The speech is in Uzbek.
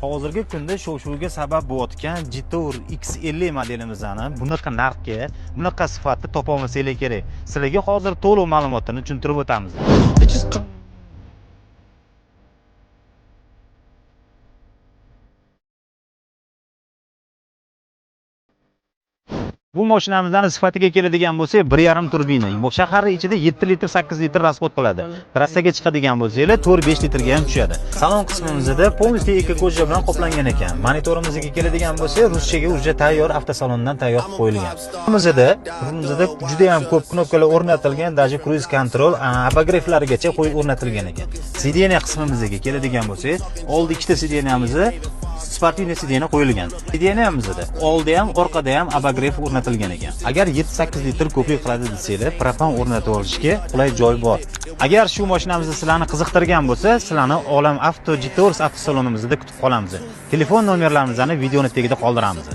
Hozirgi kunda shov-shuvga sabab bo'layotgan Jetour X50 modelimizni bunaqa narxga, bunaqa sifatda topa olmasanglar kerak. Sizlarga hozir to'liq ma'lumotini tushuntirib o'tamiz. Bu mashinamizning sifatiga keladigan bo'lsak, 1.5 turbina. Shahar ichida 7 litr, 8 litr rasxod qiladi. Trassaga chiqadigan bo'lsanglar, 4-5 litrga ham tushadi. Salon qismimizda полностью eko-koja bilan qoplangan ekan. Monitorimizga keladigan bo'lsak, ruschaga уже tayyor avtosalondan tayyor qilib qo'yilgan. Bizda juda ham ko'p knopkalar o'rnatilgan, даже cruise control, abogreflargacha qo'yib o'rnatilgan ekan. Sideniya qismimizga keladigan bo'lsak, oldi ikkita sideniyamizni sportivniy sideniya qo'yilgan. Sideniyamizda oldi ham, orqada ham abogref o'rnatilgan ekan. Agar 7-8 litr ko'prik qiladi desanglar, propan o'rnatib olishga qulay joy bor. Agar shu mashinamizni sizlarni qiziqtirgan bo'lsa, sizlarni Olam Avto Jetour avtosalonimizda kutib qolamiz. Telefon nomerlarimizni videoni tagida qoldiramiz.